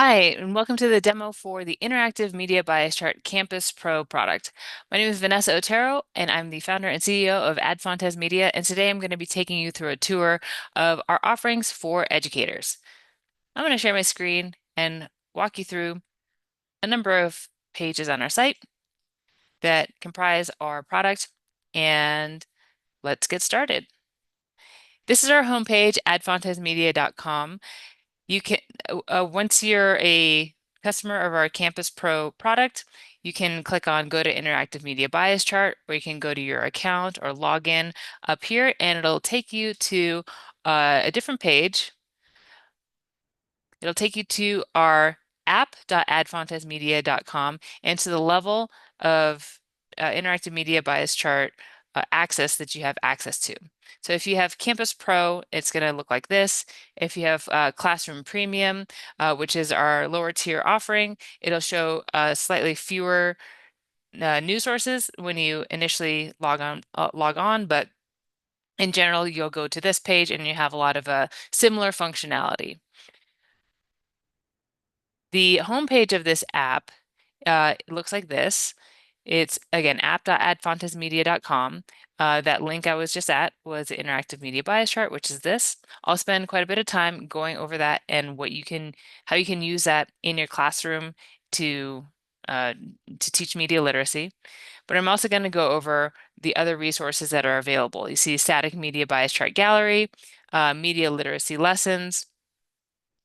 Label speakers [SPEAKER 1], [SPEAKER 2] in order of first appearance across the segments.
[SPEAKER 1] Hi, and welcome to the demo for the Interactive Media Bias Chart Campus Pro product. My name is Vanessa Otero, and I'm the founder and CEO of Adfontes Media, and today I'm going to be taking you through a tour of our offerings for educators. I'm going to share my screen and walk you through a number of pages on our site that comprise our product, and let's get started. This is our homepage, adfontesmedia.com. You can, once you're a customer of our Campus Pro product, you can click on Go to Interactive Media Bias Chart, or you can go to your account or log in up here, and it'll take you to a different page. It'll take you to our app.adfontesmedia.com and to the level of interactive media bias chart access that you have access to. So if you have Campus Pro, it's going to look like this. If you have Classroom Premium, which is our lower tier offering, it'll show slightly fewer news sources when you initially log on, but in general, you'll go to this page and you have a lot of similar functionality. The homepage of this app looks like this. It's, again, app.adfontesmedia.com. That link I was just at was the Interactive Media Bias Chart, which is this. I'll spend quite a bit of time going over that and how you can use that in your classroom to teach media literacy. But I'm also going to go over the other resources that are available. You see Static Media Bias Chart Gallery, Media Literacy Lessons,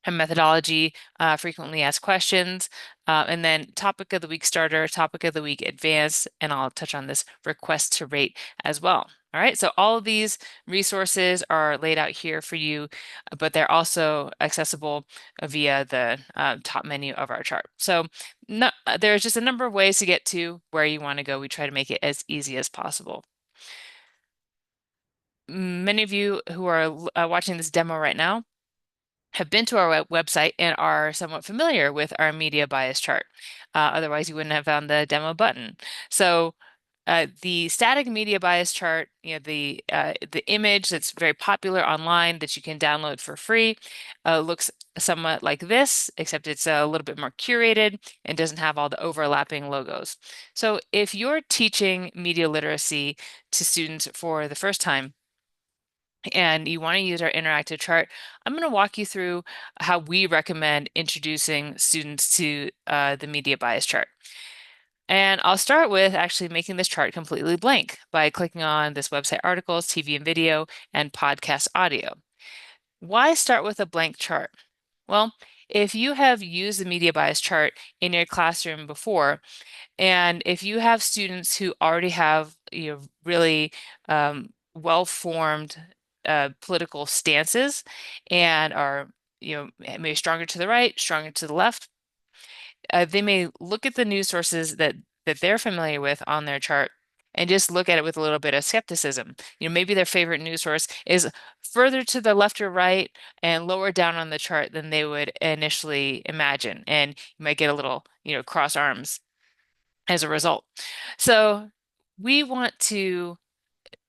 [SPEAKER 1] a methodology, frequently asked questions, and then topic of the week starter, topic of the week advanced, and I'll touch on this request to rate as well. All right, so all of these resources are laid out here for you, but they're also accessible via the top menu of our chart. So there's just a number of ways to get to where you want to go. We try to make it as easy as possible. Many of you who are watching this demo right now have been to our website and are somewhat familiar with our media bias chart. Otherwise, you wouldn't have found the demo button. So the static media bias chart, the image that's very popular online that you can download for free, looks somewhat like this, except it's a little bit more curated and doesn't have all the overlapping logos. So if you're teaching media literacy to students for the first time, and you want to use our interactive chart, I'm going to walk you through how we recommend introducing students to the media bias chart. And I'll start with actually making this chart completely blank by clicking on this website articles, TV and video, and podcast audio. Why start with a blank chart? Well, if you have used the media bias chart in your classroom before, and if you have students who already have really well-formed political stances and are maybe stronger to the right, stronger to the left, they may look at the news sources that they're familiar with on their chart and just look at it with a little bit of skepticism. Maybe their favorite news source is further to the left or right and lower down on the chart than they would initially imagine. And you might get a little, cross arms as a result. So we want to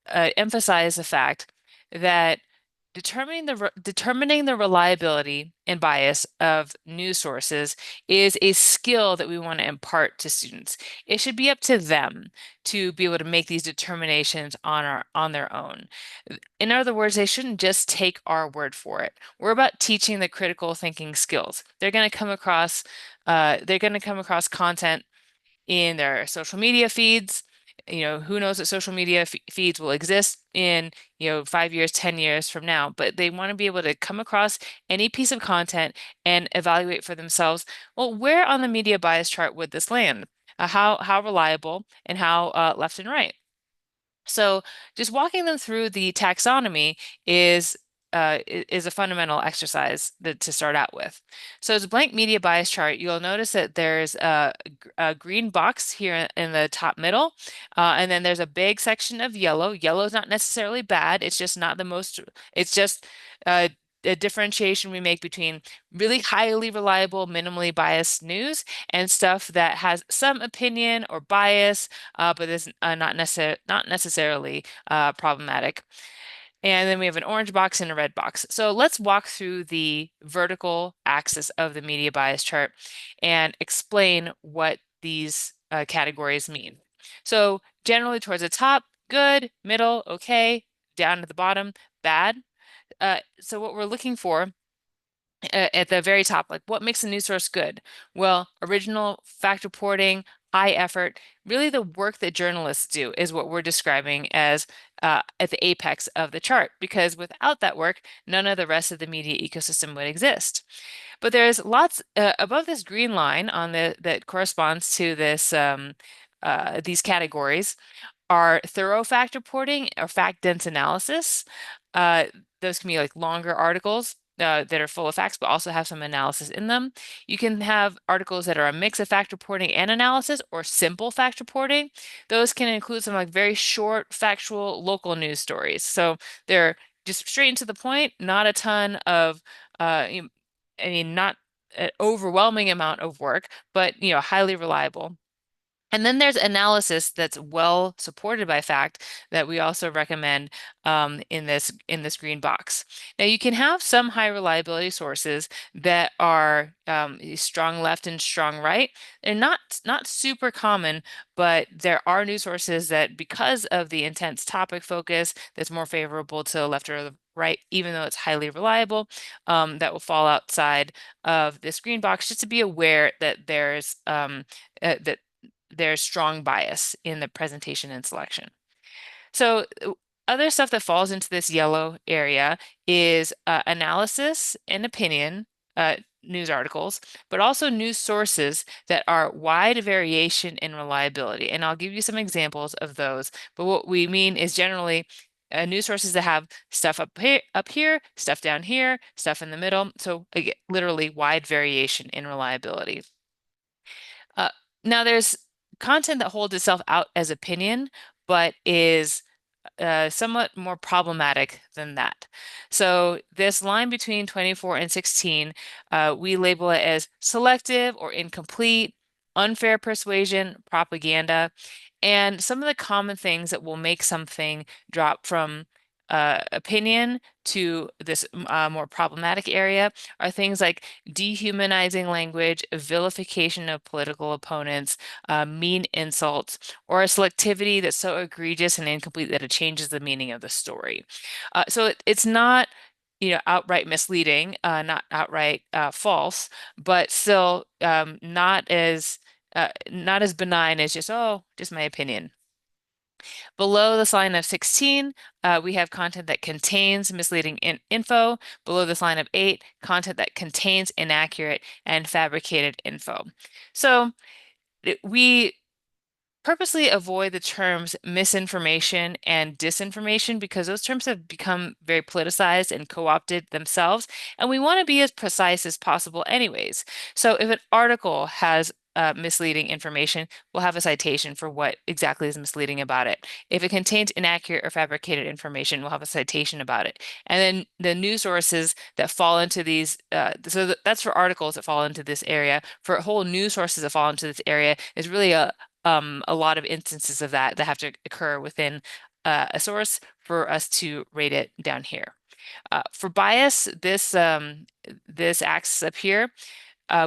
[SPEAKER 1] emphasize the fact that determining the reliability and bias of news sources is a skill that we want to impart to students. It should be up to them to be able to make these determinations on their own. In other words, they shouldn't just take our word for it. We're about teaching the critical thinking skills. They're going to come across content in their social media feeds. Who knows that social media feeds will exist in, 5 years, 10 years from now, but they want to be able to come across any piece of content and evaluate for themselves, well, where on the media bias chart would this land? How reliable and how left and right? So just walking them through the taxonomy is a fundamental exercise to start out with. So as a blank media bias chart, you'll notice that there's a green box here in the top middle, and then there's a big section of yellow. Yellow is not necessarily bad. It's just not the most. It's just a differentiation we make between really highly reliable, minimally biased news and stuff that has some opinion or bias, but is not necessarily problematic. And then we have an orange box and a red box. So let's walk through the vertical axis of the media bias chart and explain what these categories mean. So generally towards the top, good, middle, okay, down to the bottom, bad. So what we're looking for at the very top, like what makes a news source good? Well, original fact reporting, high effort, really the work that journalists do is what we're describing as at the apex of the chart, because without that work, none of the rest of the media ecosystem would exist. But there's lots above this green line on the that corresponds to this these categories are thorough fact reporting or fact dense analysis. Uh, those can be like longer articles that are full of facts, but also have some analysis in them. You can have articles that are a mix of fact reporting and analysis, or simple fact reporting. Those can include some like very short, factual, local news stories. So they're just straight into the point, not a ton of, I mean, not an overwhelming amount of work, but highly reliable. And then there's analysis that's well supported by fact that we also recommend in this green box. Now you can have some high reliability sources that are strong left and strong right. They're not super common, but there are news sources that, because of the intense topic focus, that's more favorable to the left or the right, even though it's highly reliable, that will fall outside of this green box. Just to be aware that that there's strong bias in the presentation and selection. So other stuff that falls into this yellow area is analysis and opinion, news articles, but also news sources that are wide variation in reliability. And I'll give you some examples of those. But what we mean is generally news sources that have stuff up here, stuff down here, stuff in the middle. So again, literally wide variation in reliability. Uh, Now there's content that holds itself out as opinion, but is somewhat more problematic than that. So this line between 24 and 16, we label it as selective or incomplete, unfair persuasion, propaganda, and some of the common things that will make something drop from opinion to this more problematic area are things like dehumanizing language, vilification of political opponents, mean insults, or a selectivity that's so egregious and incomplete that it changes the meaning of the story. So it's not, outright misleading, not outright false, but still not as benign as just my opinion. Below this line of 16, we have content that contains misleading info. Below this line of 8, content that contains inaccurate and fabricated info. So we purposely avoid the terms misinformation and disinformation because those terms have become very politicized and co-opted themselves, and we want to be as precise as possible anyways. So if an article has misleading information, we'll have a citation for what exactly is misleading about it. If it contains inaccurate or fabricated information, we'll have a citation about it. And then the news sources that fall into these, that's for articles that fall into this area. For whole news sources that fall into this area is really a lot of instances of that have to occur within a source for us to rate it down here. For bias, this axis up here,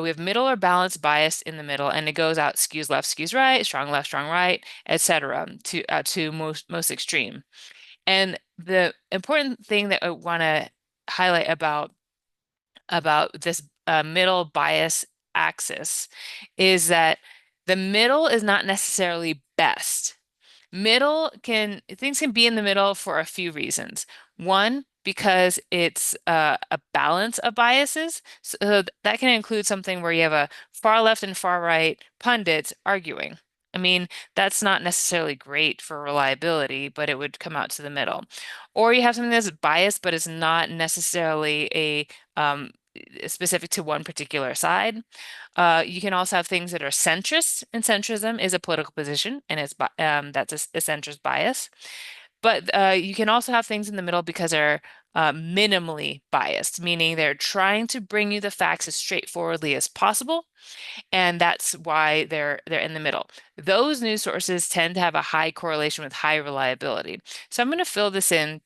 [SPEAKER 1] we have middle or balanced bias in the middle, and it goes out skews left, skews right, strong right, etc. to most extreme. And the important thing that I want to highlight about this middle bias axis is that the middle is not necessarily best. Things can be in the middle for a few reasons. One, because it's a balance of biases. So that can include something where you have a far left and far right pundits arguing. I mean, that's not necessarily great for reliability, but it would come out to the middle. Or you have something that's biased, but it's not necessarily specific to one particular side. You can also have things that are centrist, and centrism is a political position, and that's a centrist bias. But you can also have things in the middle because they're minimally biased, meaning they're trying to bring you the facts as straightforwardly as possible, and that's why they're in the middle. Those news sources tend to have a high correlation with high reliability. So I'm going to fill this in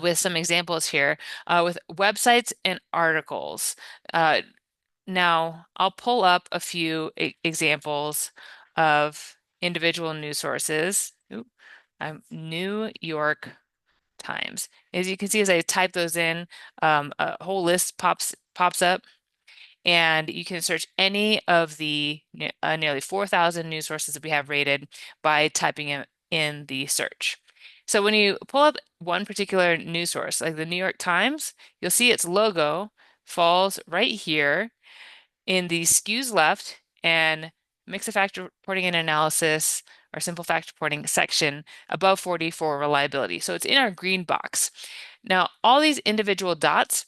[SPEAKER 1] with some examples here with websites and articles. Now, I'll pull up a few examples of individual news sources. Ooh, New York Times. As you can see, as I type those in, a whole list pops up, and you can search any of the nearly 4,000 news sources that we have rated by typing in the search. So when you pull up one particular news source, like the New York Times, you'll see its logo falls right here in the skews left and mix of fact reporting and analysis or simple fact reporting section above 40 for reliability. So it's in our green box. Now, all these individual dots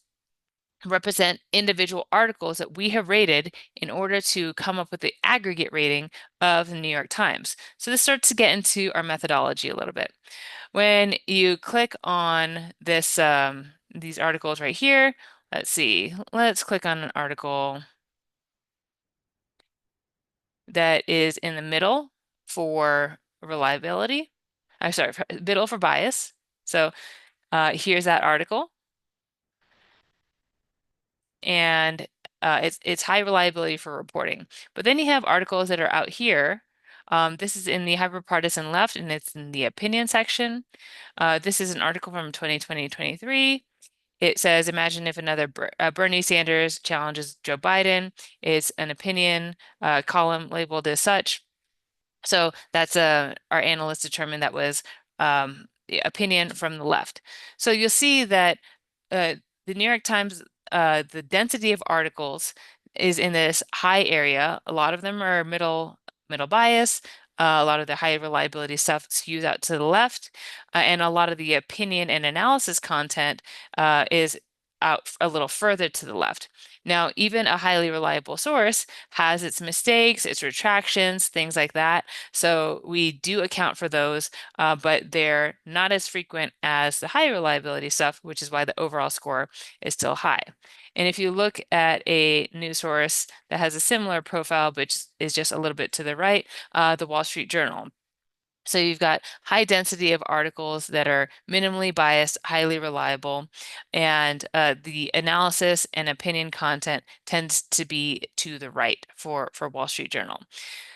[SPEAKER 1] represent individual articles that we have rated in order to come up with the aggregate rating of the New York Times. So this starts to get into our methodology a little bit. When you click on this, these articles right here, let's see, let's click on an article that is in the middle for reliability. I'm sorry, middle for bias. So here's that article, and it's high reliability for reporting. But then you have articles that are out here. This is in the hyperpartisan left, and it's in the opinion section. This is an article from 2020-23. It says, imagine if another Bernie Sanders challenges Joe Biden. It's an opinion column labeled as such. So that's our analysts determined that was the opinion from the left. So you'll see that the New York Times, the density of articles is in this high area. A lot of them are middle bias. A lot of the high reliability stuff skews out to the left, and a lot of the opinion and analysis content is out a little further to the left. Now, even a highly reliable source has its mistakes, its retractions, things like that. So we do account for those, but they're not as frequent as the high reliability stuff, which is why the overall score is still high. And if you look at a news source that has a similar profile, but is just a little bit to the right, the Wall Street Journal. So you've got high density of articles that are minimally biased, highly reliable, and the analysis and opinion content tends to be to the right for Wall Street Journal.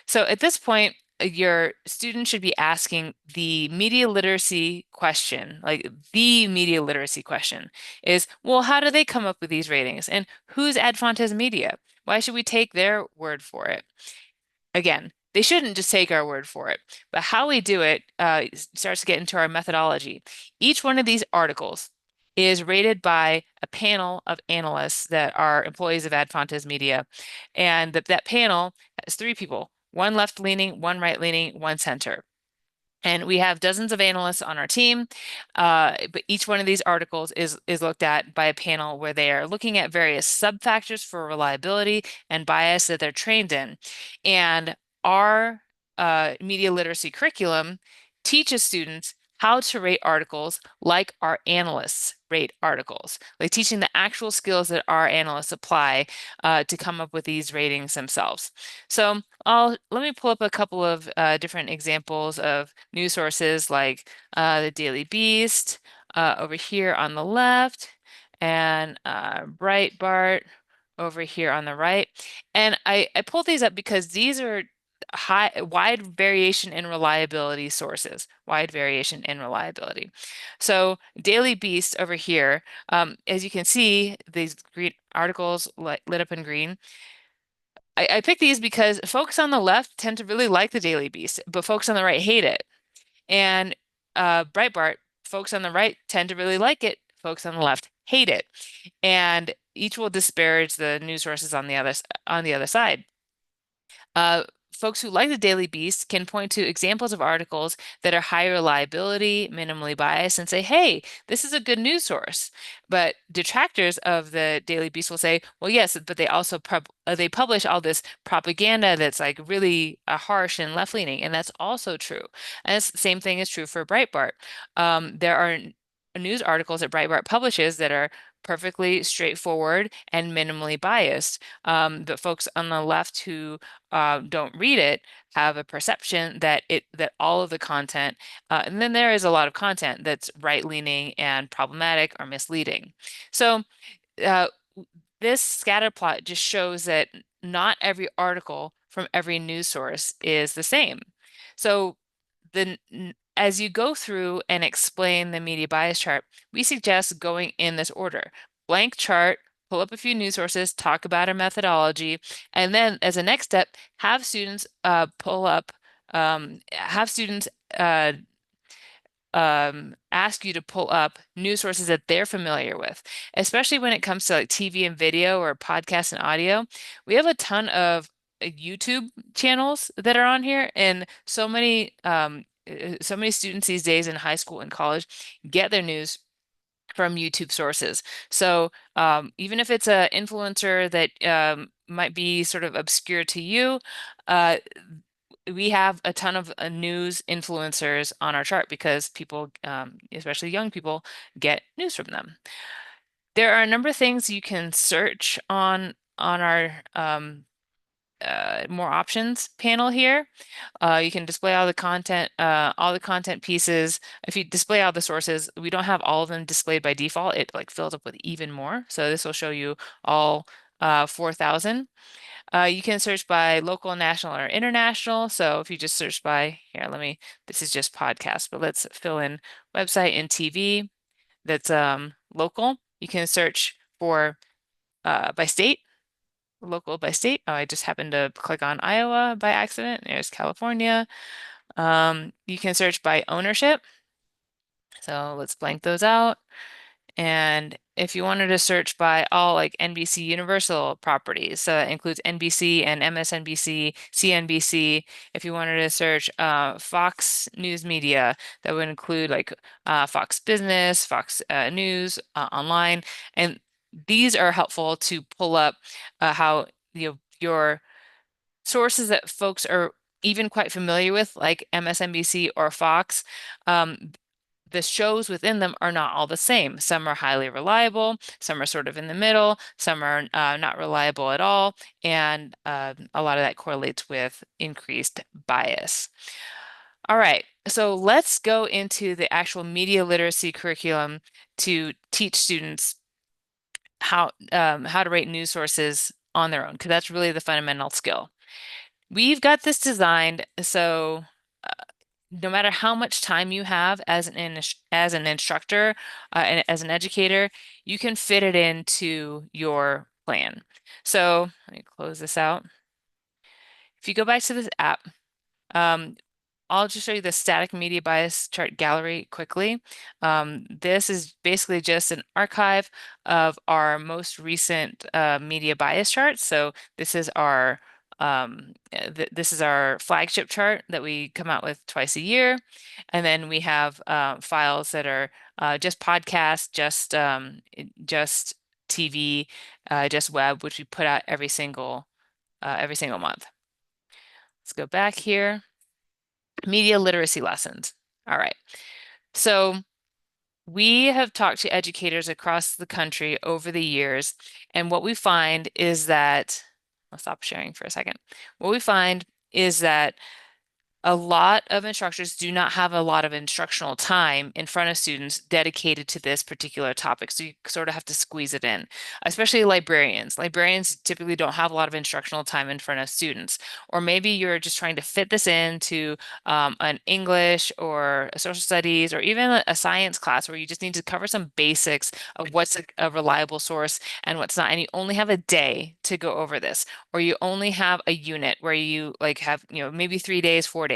[SPEAKER 1] So at this point, your student should be asking the media literacy question, like the media literacy question is, well, how do they come up with these ratings? And who's Ad Fontes Media? Why should we take their word for it? Again, they shouldn't just take our word for it, but how we do it starts to get into our methodology. Each one of these articles is rated by a panel of analysts that are employees of Ad Fontes Media, and that panel has three people, one left-leaning, one right-leaning, one center. And we have dozens of analysts on our team, but each one of these articles is looked at by a panel where they are looking at various sub-factors for reliability and bias that they're trained in. And our media literacy curriculum teaches students how to rate articles like our analysts rate articles, like teaching the actual skills that our analysts apply to come up with these ratings themselves. So let me pull up a couple of different examples of news sources like the Daily Beast over here on the left, and Breitbart over here on the right. And I pulled these up because these are wide variation in reliability sources, wide variation in reliability. So Daily Beast over here, as you can see, these green articles lit up in green. I picked these because folks on the left tend to really like the Daily Beast, but folks on the right hate it. And Breitbart, folks on the right tend to really like it, folks on the left hate it. And each will disparage the news sources on the other side. Folks who like the Daily Beast can point to examples of articles that are high reliability, minimally biased, and say, hey, this is a good news source. But detractors of the Daily Beast will say, well, yes, but they also they publish all this propaganda that's like really harsh and left-leaning, and that's also true. And the same thing is true for Breitbart. There are news articles that Breitbart publishes that are perfectly straightforward and minimally biased. The folks on the left who don't read it have a perception that all of the content, and then there is a lot of content that's right-leaning and problematic or misleading. So uh, this scatter plot just shows that not every article from every news source is the same. So as you go through and explain the media bias chart, we suggest going in this order. Blank chart, pull up a few news sources, talk about our methodology, and then as a next step, have students have students ask you to pull up news sources that they're familiar with, especially when it comes to like TV and video or podcasts and audio. We have a ton of YouTube channels that are on here, and so many students these days in high school and college get their news from YouTube sources. So even if it's an influencer that might be sort of obscure to you, uh, we have a ton of news influencers on our chart because people, especially young people, get news from them. There are a number of things you can search on our more options panel here. You can display all the content pieces. If you display all the sources, we don't have all of them displayed by default. It like fills up with even more. So this will show you all 4,000. You can search by local, national, or international. So if you just search by, here, this is just podcast, but let's fill in website and TV that's local. You can search for by state, local by state. Oh, I just happened to click on Iowa by accident. There's California. You can search by ownership. So let's blank those out. And if you wanted to search by all like NBC Universal properties, so that includes NBC and MSNBC, CNBC. If you wanted to search Fox News Media, that would include like Fox Business, Fox News online. And these are helpful to pull up how your sources that folks are even quite familiar with, like MSNBC or Fox. The shows within them are not all the same. Some are highly reliable, some are sort of in the middle, some are not reliable at all, and a lot of that correlates with increased bias. All right, so let's go into the actual media literacy curriculum to teach students how to rate news sources on their own, because that's really the fundamental skill. We've got this designed so no matter how much time you have as an instructor and as an educator, you can fit it into your plan. So let me close this out. If you go back to this app, um, I'll just show you the static media bias chart gallery quickly. This is basically just an archive of our most recent media bias charts. So this is our this is our flagship chart that we come out with twice a year. And then we have files that are just podcasts, just TV, just web, which we put out every single month. Let's go back here. Media literacy lessons. All right. So we have talked to educators across the country over the years, and what we find is that, I'll stop sharing for a second. What we find is that a lot of instructors do not have a lot of instructional time in front of students dedicated to this particular topic. So you sort of have to squeeze it in, especially librarians. Librarians typically don't have a lot of instructional time in front of students. Or maybe you're just trying to fit this into an English or a social studies or even a science class where you just need to cover some basics of what's a reliable source and what's not. And you only have a day to go over this, or you only have a unit where you like have, maybe 3 days, 4 days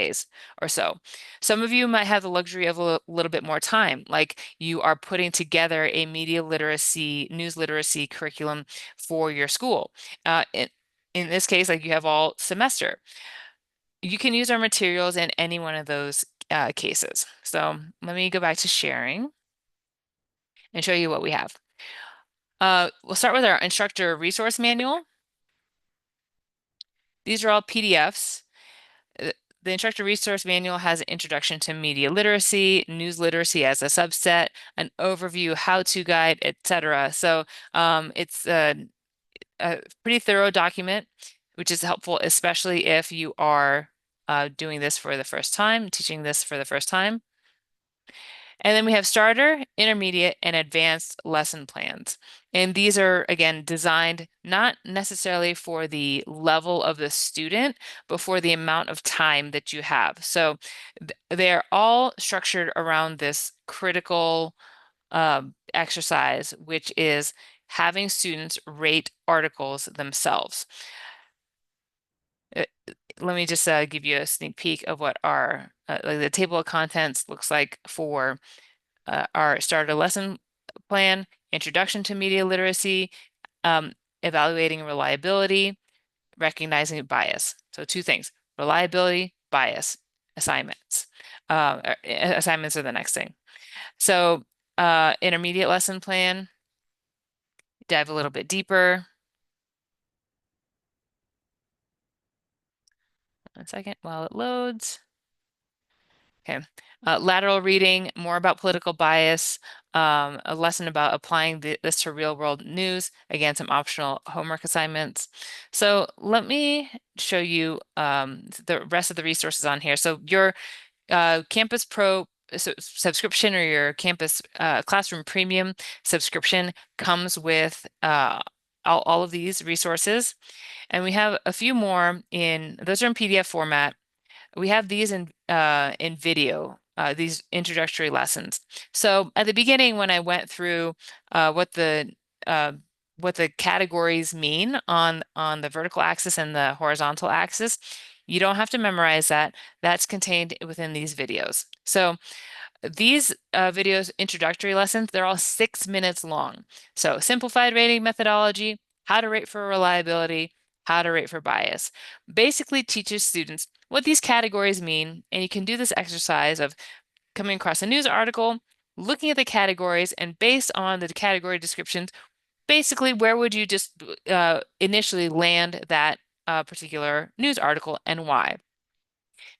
[SPEAKER 1] or so. Some of you might have the luxury of a little bit more time, like you are putting together a media literacy, news literacy curriculum for your school. In this case, like you have all semester. You can use our materials in any one of those cases. So let me go back to sharing and show you what we have. We'll start with our instructor resource manual. These are all PDFs. The instructor resource manual has an introduction to media literacy, news literacy as a subset, an overview, how-to guide, etc. So it's a pretty thorough document, which is helpful, especially if you are doing this for the first time, teaching this for the first time. And then we have starter, intermediate, and advanced lesson plans. And these are, again, designed not necessarily for the level of the student, but for the amount of time that you have. So they're all structured around this critical exercise, which is having students rate articles themselves. Let me just give you a sneak peek of what our like the table of contents looks like for our starter lesson plan, introduction to media literacy, evaluating reliability, recognizing bias. So two things: reliability, bias, assignments. Assignments are the next thing. So intermediate lesson plan, dive a little bit deeper. One second while it loads. Okay. Lateral reading, more about political bias, a lesson about applying this to real world news, again, some optional homework assignments. So let me show you the rest of the resources on here. So your Campus Pro subscription or your Campus Classroom Premium subscription comes with all of these resources. And we have a few more those are in PDF format. We have these in video, these introductory lessons. So at the beginning, when I went through what the categories mean on the vertical axis and the horizontal axis, you don't have to memorize that. That's contained within these videos. So these videos, introductory lessons, they're all 6 minutes long. So simplified rating methodology, how to rate for reliability, how to rate for bias. Basically teaches students what these categories mean, and you can do this exercise of coming across a news article, looking at the categories, and based on the category descriptions, basically where would you just initially land that particular news article and why.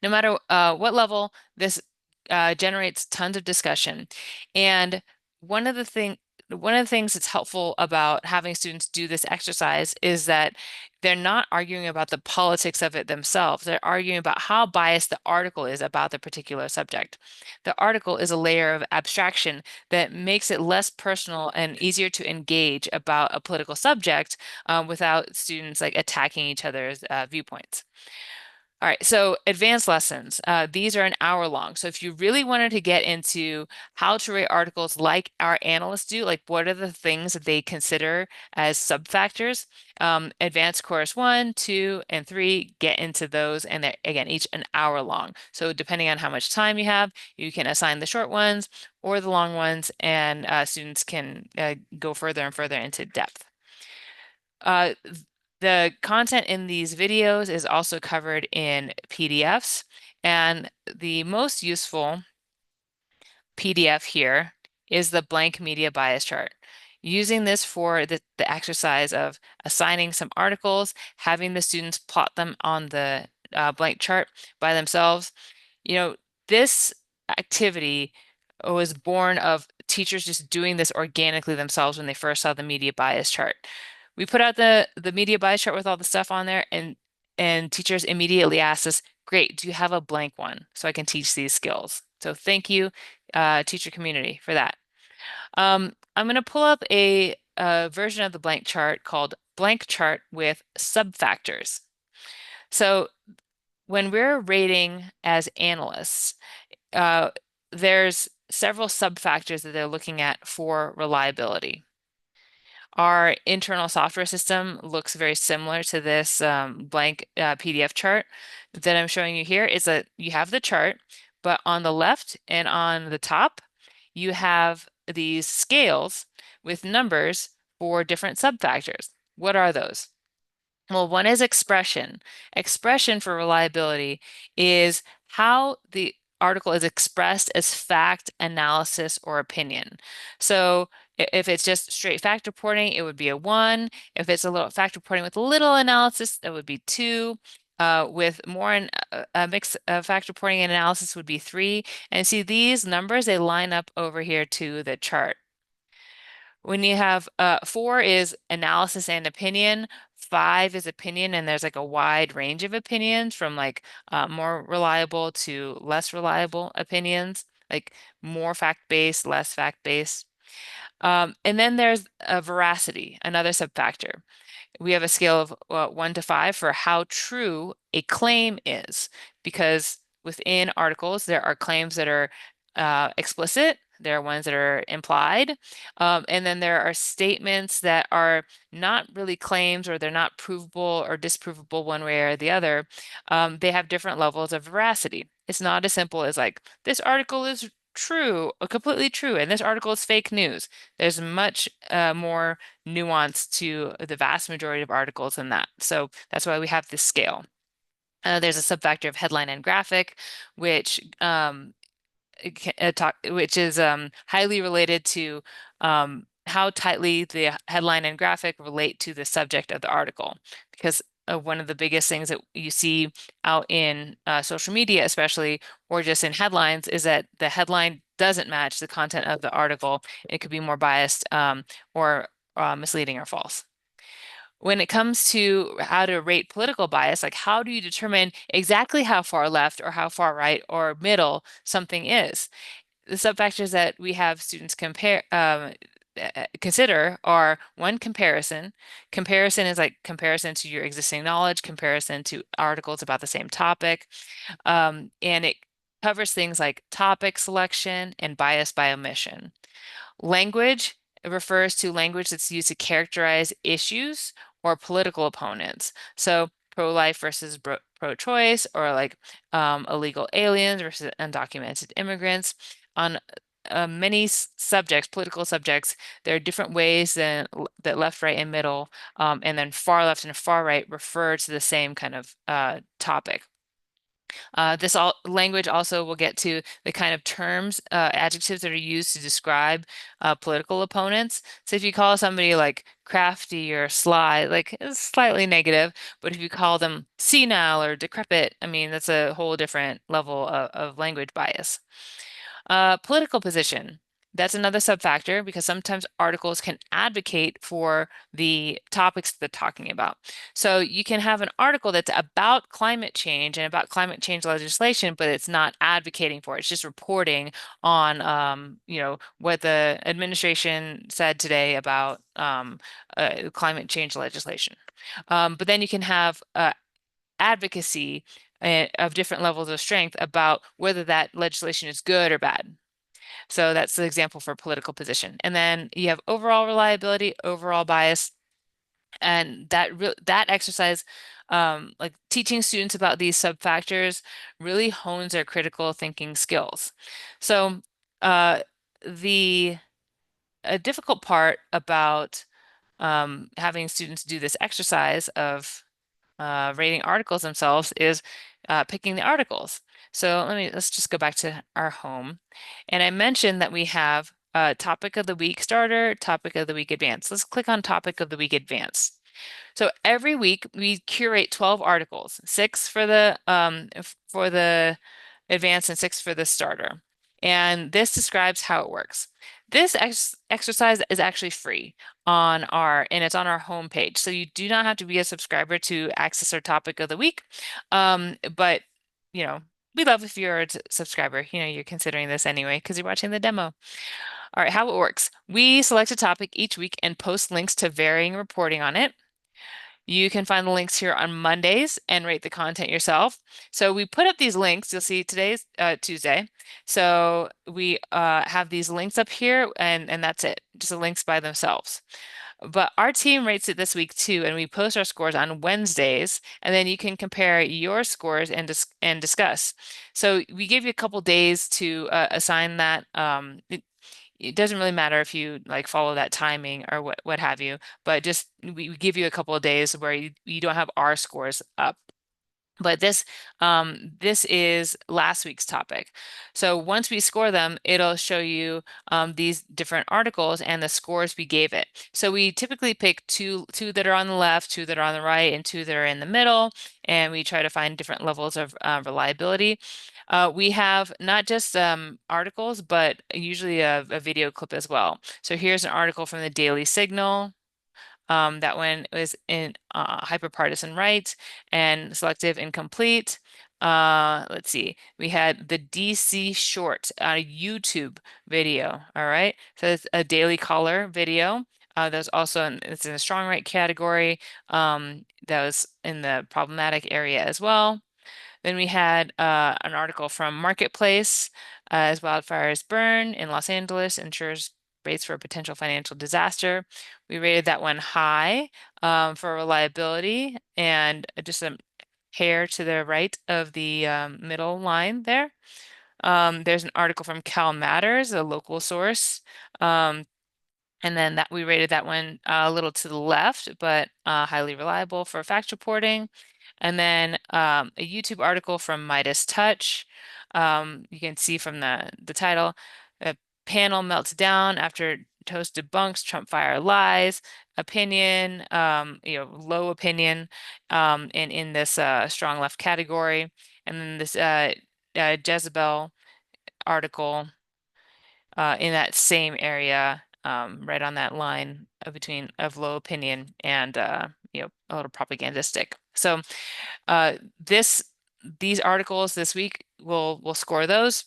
[SPEAKER 1] No matter what level, this generates tons of discussion. And one of the things that's helpful about having students do this exercise is that they're not arguing about the politics of it themselves. They're arguing about how biased the article is about the particular subject. The article is a layer of abstraction that makes it less personal and easier to engage about a political subject without students like attacking each other's viewpoints. All right, so advanced lessons. These are an hour long. So if you really wanted to get into how to rate articles like our analysts do, like what are the things that they consider as sub-factors, advanced course 1, 2, and 3 get into those, and they're, again, each an hour long. So depending on how much time you have, you can assign the short ones or the long ones, and students can go further and further into depth. The content in these videos is also covered in PDFs, and the most useful PDF here is the blank media bias chart. Using this for the exercise of assigning some articles, having the students plot them on the blank chart by themselves. This activity was born of teachers just doing this organically themselves when they first saw the media bias chart. We put out the media bias chart with all the stuff on there, and teachers immediately asked us, "Great, do you have a blank one so I can teach these skills?" So thank you, teacher community, for that. I'm going to pull up a version of the blank chart called blank chart with sub-factors. So when we're rating as analysts, there's several sub-factors that they're looking at for reliability. Our internal software system looks very similar to this blank PDF chart that I'm showing you here. You have the chart, but on the left and on the top, you have these scales with numbers for different sub-factors. What are those? Well, one is expression. Expression for reliability is how the article is expressed as fact, analysis, or opinion. So if it's just straight fact reporting, it would be a 1. If it's a little fact reporting with a little analysis, that would be 2. with more in a mix of fact reporting and analysis would be 3. And see these numbers, they line up over here to the chart. When you have 4 is analysis and opinion, 5 is opinion, and there's like a wide range of opinions from like more reliable to less reliable opinions, like more fact-based, less fact-based. And then there's a veracity, another subfactor. We have a scale of 1 to 5 for how true a claim is, because within articles, there are claims that are explicit, there are ones that are implied, and then there are statements that are not really claims, or they're not provable or disprovable one way or the other. They have different levels of veracity. It's not as simple as like, this article is true, completely true, and this article is fake news. There's much more nuance to the vast majority of articles than that. So that's why we have this scale. There's a subfactor of headline and graphic, which which is highly related to how tightly the headline and graphic relate to the subject of the article. Because one of the biggest things that you see out in social media, especially, or just in headlines, is that the headline doesn't match the content of the article. It could be more biased or misleading or false. When it comes to how to rate political bias, like how do you determine exactly how far left or how far right or middle something is? The subfactors that we have students consider are: 1, comparison. Comparison is like comparison to your existing knowledge, comparison to articles about the same topic. And it covers things like topic selection and bias by omission. Language, it refers to language that's used to characterize issues or political opponents. So pro-life versus pro-choice, or like illegal aliens versus undocumented immigrants. On many subjects, political subjects, there are different ways that left, right, and middle, and then far left and far right refer to the same kind of topic. This language also will get to the kind of terms, adjectives that are used to describe political opponents. So if you call somebody like crafty or sly, like it's slightly negative, but if you call them senile or decrepit, I mean, that's a whole different level of language bias. Political position. That's another subfactor, because sometimes articles can advocate for the topics they're talking about. So you can have an article that's about climate change and about climate change legislation, but it's not advocating for it. It's just reporting on, what the administration said today about climate change legislation. But then you can have advocacy of different levels of strength about whether that legislation is good or bad. So that's the example for political position. And then you have overall reliability, overall bias, and that exercise, like teaching students about these subfactors, really hones their critical thinking skills. So the a difficult part about having students do this exercise of rating articles themselves is picking the articles. So let's just go back to our home. And I mentioned that we have a topic of the week starter, topic of the week advanced. Let's click on topic of the week advanced. So every week we curate 12 articles, 6 for the advanced and 6 for the starter. And this describes how it works. This exercise is actually free and it's on our homepage. So you do not have to be a subscriber to access our topic of the week. But we love if you're a subscriber. You're considering this anyway because you're watching the demo. All right, how it works. We select a topic each week and post links to varying reporting on it. You can find the links here on Mondays and rate the content yourself. So we put up these links. You'll see today's Tuesday. So we have these links up here, and that's it. Just the links by themselves. But our team rates it this week too, and we post our scores on Wednesdays, and then you can compare your scores and discuss. So we give you a couple days to assign that. It doesn't really matter if you like follow that timing or what have you, but just we give you a couple of days where you don't have our scores up. But this is last week's topic. So once we score them, it'll show you these different articles and the scores we gave it. So we typically pick two that are on the left, two that are on the right, and two that are in the middle, and we try to find different levels of reliability. We have not just articles, but usually a video clip as well. So here's an article from the Daily Signal. That one was in hyperpartisan right and selective incomplete. Let's see, we had the DC Short YouTube video. All right, so it's a Daily Caller video. There's also it's in the strong right category. That was in the problematic area as well. Then we had an article from Marketplace as wildfires burn in Los Angeles ensures rates for a potential financial disaster. We rated that one high for reliability and just a hair to the right of the middle line there. There's an article from Cal Matters, a local source. And then that we rated that one a little to the left, but highly reliable for fact reporting. And then a YouTube article from Midas Touch. You can see from the title, a panel melts down after Toast debunks Trump fire lies, opinion, low opinion, and in this strong left category. And then this Jezebel article in that same area, right on that line between of low opinion and a little propagandistic. So these articles this week we'll score those.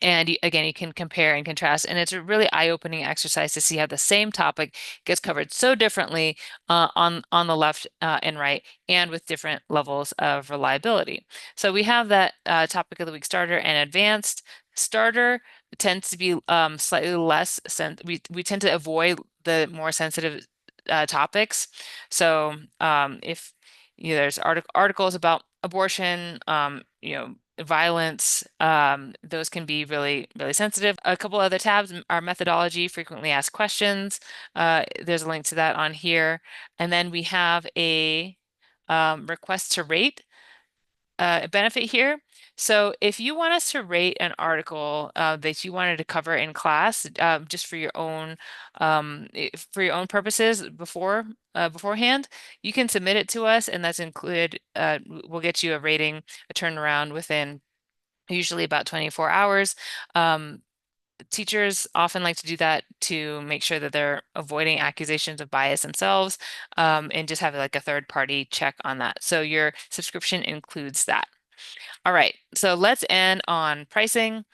[SPEAKER 1] And again, you can compare and contrast, and it's a really eye-opening exercise to see how the same topic gets covered so differently on the left and right, and with different levels of reliability. So we have that topic of the week starter and advanced. Starter tends to be slightly less we tend to avoid the more sensitive topics. So if there's articles about abortion, violence, those can be really, really sensitive. A couple other tabs are methodology, frequently asked questions. There's a link to that on here. And then we have a request to rate benefit here. So if you want us to rate an article that you wanted to cover in class, just for your own purposes beforehand, you can submit it to us, and that's included. We'll get you a rating, a turnaround within usually about 24 hours. Teachers often like to do that to make sure that they're avoiding accusations of bias themselves, and just have like a third party check on that. So your subscription includes that. All right, so let's end on pricing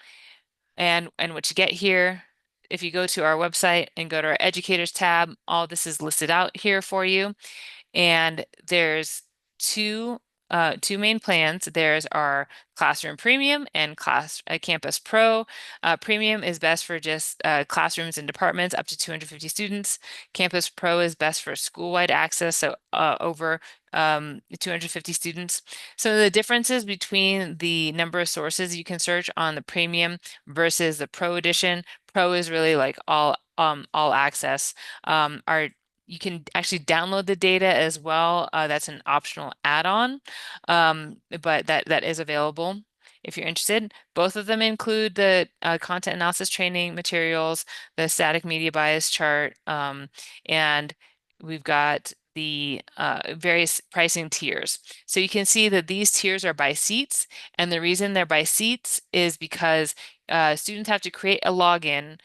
[SPEAKER 1] and what you get here. If you go to our website and go to our educators tab, all this is listed out here for you. And there's two main plans. There's our Classroom Premium and Campus Pro. Premium is best for just classrooms and departments up to 250 students. Campus Pro is best for school-wide access, so over 250 students. So the differences between the number of sources you can search on the Premium versus the Pro edition. Pro is really like all access. You can actually download the data as well. That's an optional add-on, but that is available if you're interested. Both of them include the content analysis training materials, the static media bias chart, and we've got the various pricing tiers. So you can see that these tiers are by seats, and the reason they're by seats is because students have to create a login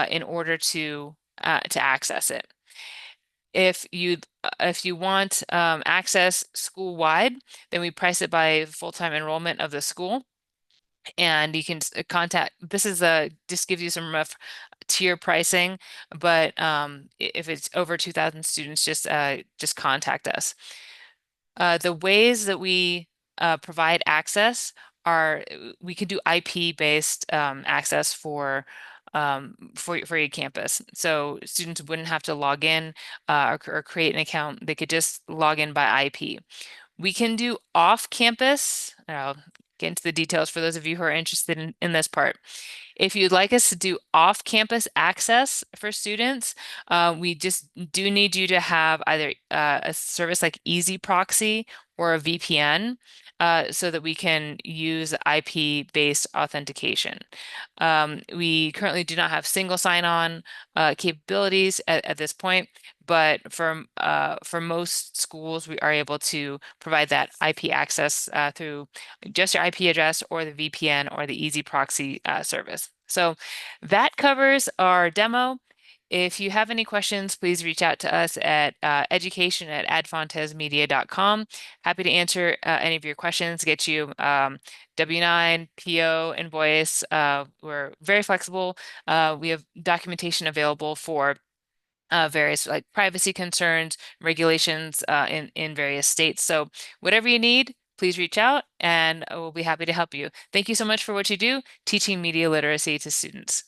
[SPEAKER 1] in order to access it. If you want access school-wide, then we price it by full-time enrollment of the school. And you can contact, this is just gives you some rough tier pricing, but if it's over 2,000 students, just contact us. The ways that we provide access are we can do IP-based access for your campus. So students wouldn't have to log in or create an account. They could just log in by IP. We can do off campus. I'll get into the details for those of you who are interested in this part. If you'd like us to do off-campus access for students, we just do need you to have either a service like EasyProxy or a VPN, so that we can use IP-based authentication. We currently do not have single sign-on capabilities at this point, but for most schools, we are able to provide that IP access through just your IP address or the VPN or the EasyProxy service. So that covers our demo. If you have any questions, please reach out to us at education@adfontesmedia.com. Happy to answer any of your questions, get you W-9, PO, invoice. We're very flexible. We have documentation available for various like privacy concerns, regulations in various states. So whatever you need, please reach out and we'll be happy to help you. Thank you so much for what you do, teaching media literacy to students.